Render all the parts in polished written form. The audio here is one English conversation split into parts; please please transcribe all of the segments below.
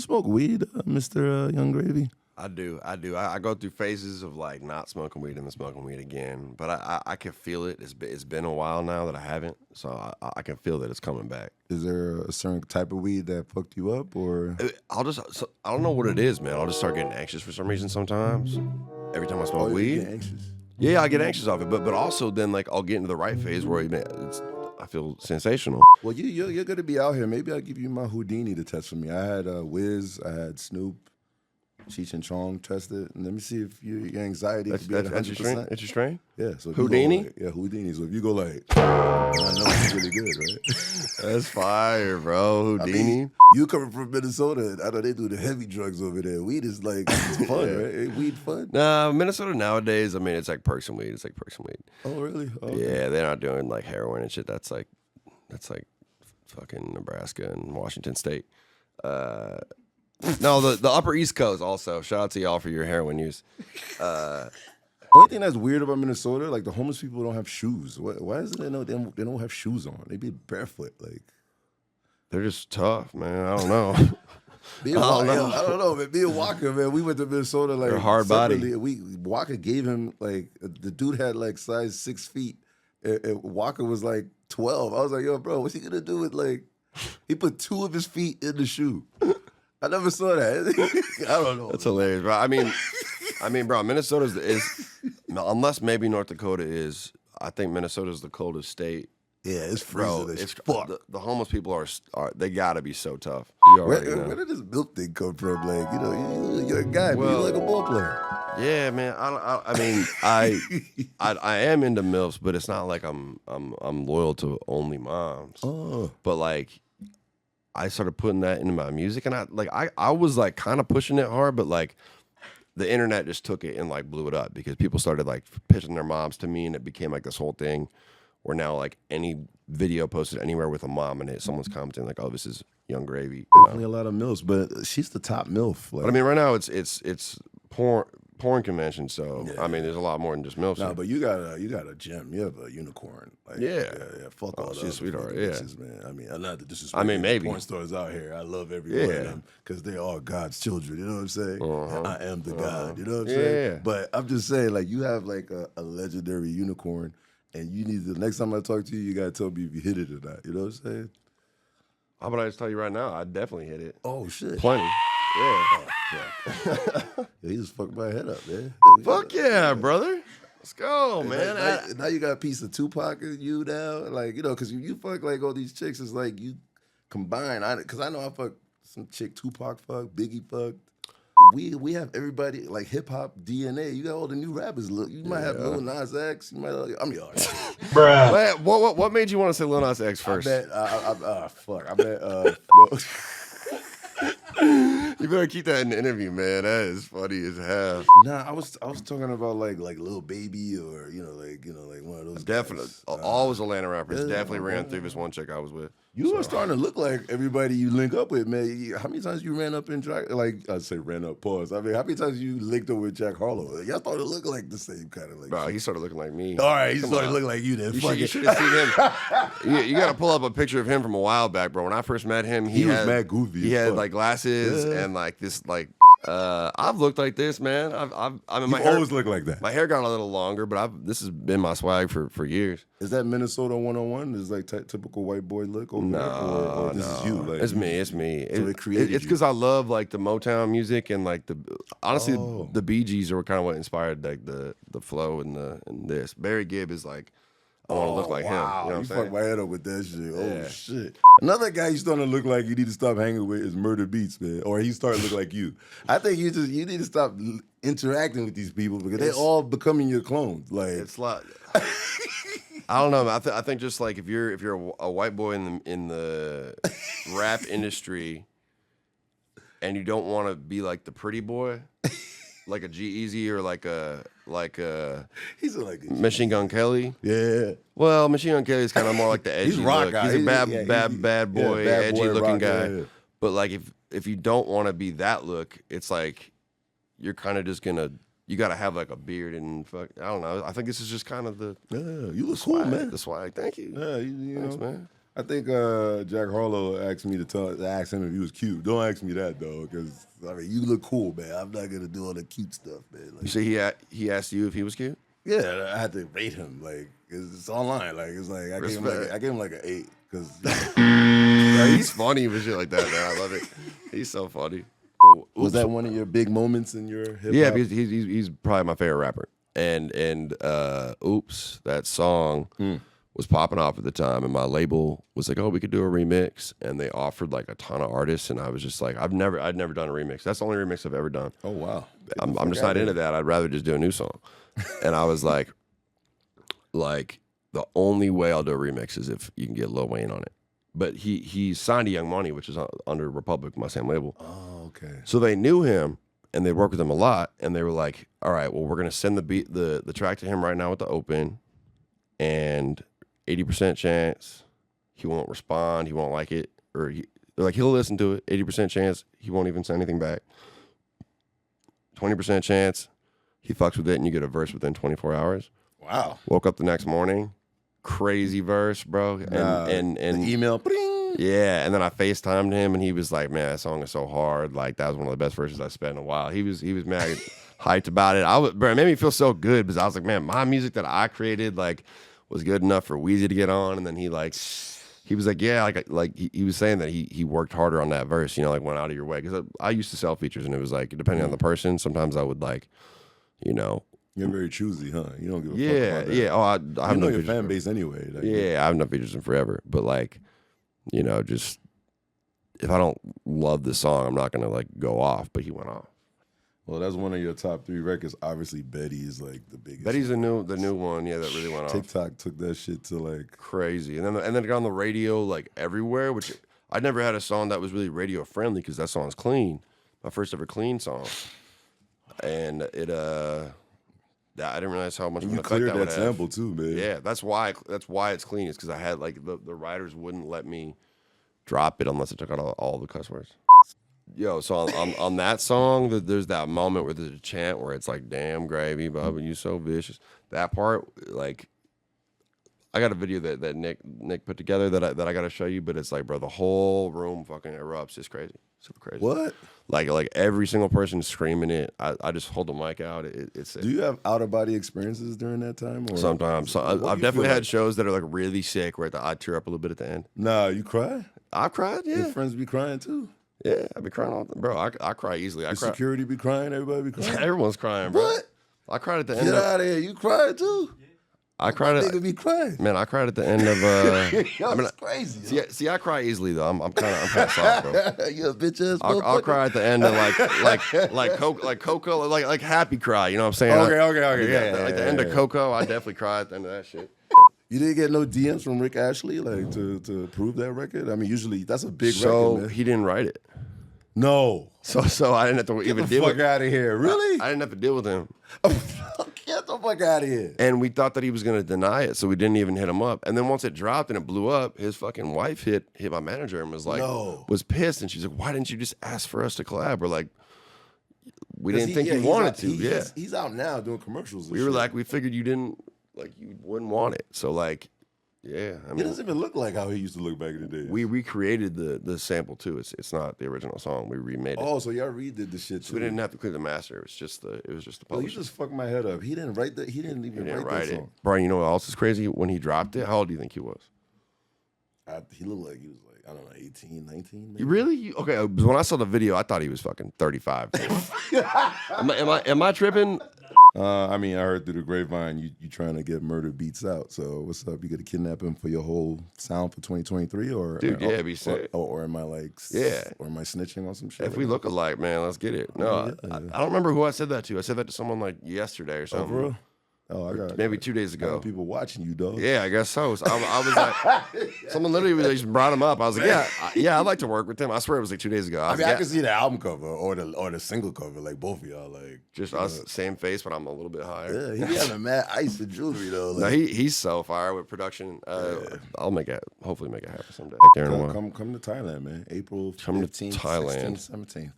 smoke weed, Mr. Young Gravy? I do. I go through phases of like not smoking weed and then smoking weed again. But I can feel it. It's been a while now that I haven't, so I can feel that it's coming back. Is there a certain type of weed that fucked you up, or? I don't know what it is, man. I'll just start getting anxious for some reason sometimes. Every time I smoke weed. You get anxious? Yeah, I get anxious off it. But also then like I'll get into the right phase where I feel sensational. Well, you're gonna be out here. Maybe I'll give you my Houdini to test for me. I had Wiz, I had Snoop, Cheech and Chong tested, and let me see if your anxiety could be at 100%. That's your strain? Yeah. So Houdini? Houdini. So if you go like, I know it's really good, right? That's fire, bro. Houdini. I mean, you coming from Minnesota, I know they do the heavy drugs over there. Weed is like, it's fun, right? Ain't weed fun? Nah, Minnesota nowadays, I mean, it's like perks and weed. It's like perks and weed. Oh, really? Oh, okay. Yeah, they're not doing like heroin and shit. That's like fucking Nebraska and Washington State. No, the Upper East Coast also. Shout out to y'all for your heroin use. Only thing that's weird about Minnesota, like the homeless people don't have shoes. Why is it they don't have shoes on? They be barefoot, like. They're just tough, man. I don't know. I don't know, man. Me and Walker, man, we went to Minnesota like they're hard body. Walker gave him like the dude had like size 6 feet, and Walker was like 12. I was like, yo, bro, what's he gonna do with like? He put 2 of his feet in the shoe. I never saw that. I don't know. That's hilarious, bro. I mean, bro, Minnesota is unless maybe North Dakota is. I think Minnesota is the coldest state. Yeah, it's freezing. Bro, it's fuck. The homeless people are they gotta be so tough. Where did this milk thing come from? Like, you know, you're a guy, but you're like a ball player. Yeah, man. I mean, I am into MILFs, but it's not like I'm loyal to only moms. Oh, but like. I started putting that into my music, and I was like kind of pushing it hard, but like the internet just took it and like blew it up because people started like pitching their moms to me, and it became like this whole thing where now like any video posted anywhere with a mom in it, someone's commenting like, "Oh, this is Young Gravy." Definitely a lot of MILFs, but she's the top MILF. Like, but I mean, right now it's porn convention, so yeah. I mean, there's a lot more than just MILFs. No, but you got a gem. You have a unicorn. Like, yeah. Fuck all she's sweetheart. Yeah, bitches, man. I mean, I'm not the disrespect. I mean, maybe porn stars out here. I love every one of them because they are God's children. You know what I'm saying? I am the God. You know what I'm saying? Yeah. But I'm just saying, like, you have like a legendary unicorn, and you need to. Next time I talk to you, you gotta tell me if you hit it or not. You know what I'm saying? How about I just tell you right now? I definitely hit it. Oh shit! Plenty. Yeah. Yeah, he just fucked my head up, man. Fuck yeah, brother. Let's go, man. Now you got a piece of Tupac in you now. Like, you know, because you fuck like all these chicks, it's like you combine. Because I know I fuck some chick Tupac fucked, Biggie fucked. We have everybody, like hip-hop DNA. You got all the new rappers. Look, you might have Lil Nas X. You might I'm your Bruh. What made you want to say Lil Nas X first? I bet, You better keep that in the interview, man. That is funny as hell. Nah, I was talking about like Lil Baby or like one of those. Definitely, always Atlanta rappers. Definitely ran through this one chick I was with. You are starting to look like everybody you link up with, man. How many times you ran up and ran up? Pause. I mean, how many times you linked up with Jack Harlow? Y'all started to look like the same kind of like. Bro, he started looking like me. All right, he started looking like you. Then you should have seen him. You got to pull up a picture of him from a while back, bro. When I first met him, he was mad goofy. He had like glasses and like this like. I've looked like this, man. I mean, my hair always looked like that. My hair got a little longer, but this has been my swag for years. Is that Minnesota 101? Is like typical white boy look? Or this is you? Like, it's me. It's me. So it created it's because I love like the Motown music and like honestly the Bee Gees are kind of what inspired like the flow and this. Barry Gibb is like. I want to look like him. You know what I'm saying? Fucked my head up with that shit. Yeah. Oh, shit. Another guy you starting to look like you need to stop hanging with is Murder Beats, man. Or he starting to look like you. I think you need to stop interacting with these people because they're all becoming your clones. Like it's like I don't know. I think just like if you're a white boy in the rap industry and you don't want to be like the pretty boy, like a G-Eazy or like a he's like a Machine Gun Kelly. Yeah. Well, Machine Gun Kelly's kind of more like the edgy he's rock look. guy. He's a bad boy, edgy looking guy. Yeah. But like if you don't want to be that look, it's like you're kind of just gonna. You gotta have like a beard and I don't know. I think this is just kind of the you look cool, man. The swag. Thank you. Yeah, Thanks, man. I think Jack Harlow asked me to ask him if he was cute. Don't ask me that though, because I mean you look cool, man. I'm not gonna do all the cute stuff, man. Like, You say he asked you if he was cute? yeah, I had to rate him. Like it's online. Like it's like I gave him like an 8 because He's funny with shit like that, man. I love it. He's so funny. was that one of your big moments in your hip hop? Yeah, because he's probably my favorite rapper. And Oops, that song was popping off at the time, and my label was like, "Oh, we could do a remix," and they offered like a ton of artists, and I was just like, I'd never done a remix. That's the only remix I've ever done. Oh wow, I'm just not into that. I'd rather just do a new song. And I was like, the only way I'll do a remix is if you can get Lil Wayne on it. But he signed to Young Money, which is under Republic, my same label. Oh, okay. So they knew him, and they'd work with him a lot, and they were like, all right, well, we're going to send the track to him right now with the open, and 80% chance he won't respond, he won't like it, or they're like, he'll listen to it, 80% chance he won't even say anything back, 20% chance he fucks with it, and you get a verse within 24 hours. Wow. Woke up the next morning, crazy verse, bro, and the email, bring. yeah, and then I FaceTimed him, and he was like, "Man, that song is so hard. Like, that was one of the best verses I spent in a while." He was mad, hyped about it. Bro, it made me feel so good because I was like, "Man, my music that I created like was good enough for Weezy to get on." And then he was like, "Yeah, like he was saying that he worked harder on that verse. You know, like went out of your way." Because I used to sell features, and it was like depending on the person. Sometimes I would like, you know. You're very choosy, huh? You don't give a fuck about that. Yeah. Oh, I have you know no your features fan base anyway. Like, yeah, I have no features in forever, but like, you know, just if I don't love the song, I'm not gonna like go off. But he went off. Well, that's one of your top 3 records. Obviously, Betty is like the biggest. Betty's the new one, yeah, that really went off. TikTok took that shit to like Crazy, and then it got on the radio like everywhere. Which I never had a song that was really radio friendly because that song's clean. My first ever clean song, and it I didn't realize how much of an you effect cleared that would that have. sample too, man. Yeah, that's why it's clean. Is because I had like the writers wouldn't let me drop it unless I took out all the cuss words. Yo, so on that song, there's that moment where there's a chant where it's like, "Damn gravy, Bubba, you so vicious." That part, like, I got a video that Nick put together that I got to show you, but it's like, bro, the whole room fucking erupts. It's crazy, super crazy. What? Like every single person screaming it. I just hold the mic out. It's Do you have out of body experiences during that time? Or sometimes. So I've definitely had shows that are like really sick where I tear up a little bit at the end. Nah, you cry? I've cried, yeah. Your friends be crying too? Yeah, I be crying all the time. Bro, I cry easily. I Your cry. security be crying? Everybody be crying? Everyone's crying, bro. What? I cried at the end Get of out of here. You cry too? I cried at Nigga be crying. man, I cried at the end of Yo, I mean, it's crazy. Yo. see, I cry easily though. I'm kind of soft, bro. You a bitch ass I'll motherfucker. cry at the end of like Coco, like happy cry. You know what I'm saying? Okay. Like the end of Coco, I definitely cried at the end of that shit. You didn't get no DMs from Rick Astley like to prove that record? I mean, usually that's a big So record, man. he didn't write it. No. So I didn't have to even Get deal the fuck with. out of here. Really? I didn't have to deal with him. Get the fuck out of here. And we thought that he was gonna deny it, so we didn't even hit him up. And then once it dropped and it blew up, his fucking wife hit my manager and was like, No. was pissed, and she's like, "Why didn't you just ask for us to collab?" We're like, we didn't think you he's wanted out- to. he- He's out now doing commercials. And We were shit. like, we figured you didn't like, you wouldn't want it. So like, yeah, I He mean, doesn't even look like how he used to look back in the day. we recreated the sample too. It's not the original song. We remade it. Oh, so y'all redid the shit So too. we didn't have to clear the master. It was just the Well, you publisher. just fucked my head up. He didn't write that. He didn't even He didn't write write that it. song. Brian, you know what else is crazy? When he dropped it, how old do you think he was? He looked like he was like, I don't know, 18, 19. You really? Okay, when I saw the video, I thought he was fucking 35. am I tripping? I mean, I heard through the grapevine you trying to get Murder Beats out. So what's up? You gonna kidnap him for your whole sound for 2023, or Dude, yeah, be sick. Or am I like, Yeah. or am I snitching on some shit? If we look alike, man, let's get it. No, I don't remember who I said that to. I said that to someone like yesterday or Oh, something. for real? Oh, I got Maybe 2 days I got ago. people watching you, dog. Yeah, I guess so. So I was like, someone literally just brought him up. I was like, yeah, I'd like to work with him. I swear it was like 2 days ago. I was mean, like, I can see the album cover or the single cover, like both of y'all, like just us, same face, but I'm a little bit higher. Yeah, he be having mad ice and jewelry though. No, Like, he's so fire with production. I'll hopefully make it happen someday. Like there in a while. come to Thailand, man. April 15th, Come to Thailand. 16th, 17th.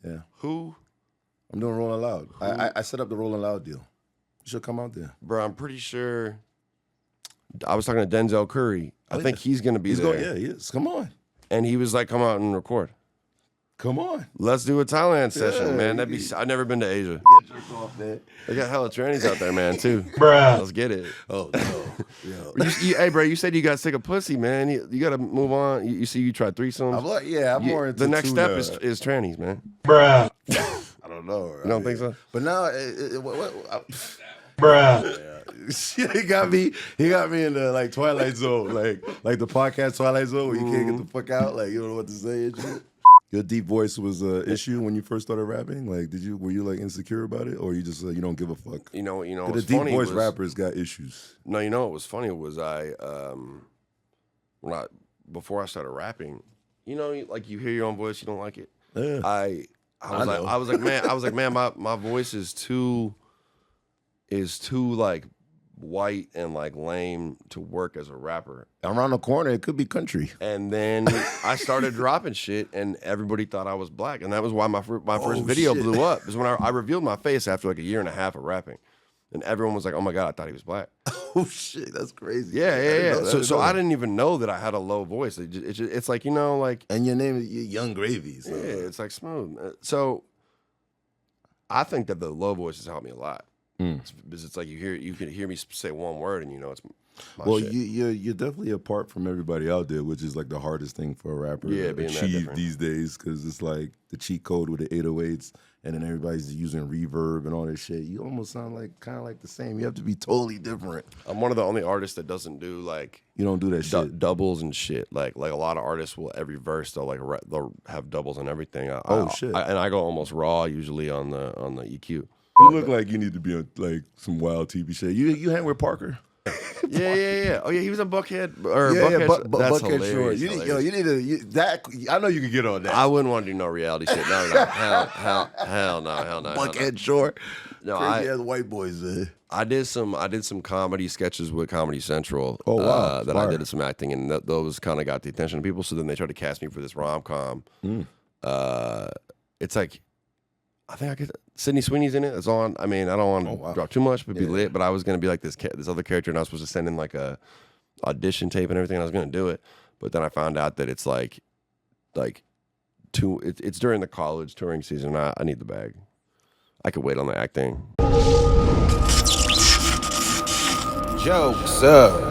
Yeah, Who? I'm doing Rolling Loud. I set up the Rolling Loud deal. You should come out there. Bro, I'm pretty sure. I was talking to Denzel Curry. I think he's gonna be there. Yeah, he is. Come on. And he was like, come out and record. Come on. Let's do a Thailand session, man. That'd be. I've never been to Asia. Get jerked off, man. They got hella trannies out there, man, too. Bruh. Let's get it. Oh, no. Hey, bro, you said you got sick of pussy, man. You got to move on. You see, you tried threesomes. I'm more into the next step tuna. is trannies, man. Bruh. I don't know. You don't think so? But now, Bruh. he got me. He got me in the like Twilight Zone, like the podcast Twilight Zone, where you can't get the fuck out, like you don't know what to say and shit. Your deep voice was an issue when you first started rapping. Like, were you like insecure about it, or you just you don't give a fuck? You know. The deep voice rappers got issues. No, you know what was funny was before I started rapping, you know, like you hear your own voice, you don't like it. Yeah. I was like, man, my voice is too like white and like lame to work as a rapper. Around the corner, it could be country. And then I started dropping shit, and everybody thought I was black, and that was why my first video blew up. Is when I revealed my face after like a year and a half of rapping, and everyone was like, "Oh my god, I thought he was black." Oh shit, that's crazy. Yeah. So I didn't even know that I had a low voice. It's like, you know, like, and your name is Young Gravy. So. Yeah, it's like smooth. So I think that the low voice has helped me a lot. Because it's like you can hear me say one word and you know it's my shit. You're definitely apart from everybody out there, which is like the hardest thing for a rapper to achieve these days, because it's like the cheat code with the 808s, and then everybody's using reverb and all this shit. You almost sound like kind of like the same. You have to be totally different. I'm one of the only artists that doesn't do like you don't do that shit doubles and shit. Like a lot of artists will every verse they'll have doubles and everything. Shit! And I go almost raw usually on the EQ. You look like you need to be on like some wild TV shit. You hang with Parker? Yeah. Oh yeah, he was a Buckhead Buckhead That's Short. hilarious. You need that. I know you can get on that. I wouldn't want to do no reality shit. No. Hell no. Buckhead Short. No, crazy ass white boys. I did some comedy sketches with Comedy Central. Oh wow! That I did some acting, and those kind of got the attention of people. So then they tried to cast me for this rom-com. It's like, I think I could. Sydney Sweeney's in it. It's on. I mean, I don't want to drop too much, but be lit. But I was gonna be like this other character, and I was supposed to send in like a audition tape and everything. And I was gonna do it, but then I found out that it's it's during the college touring season. I need the bag. I could wait on the acting. Jokes up.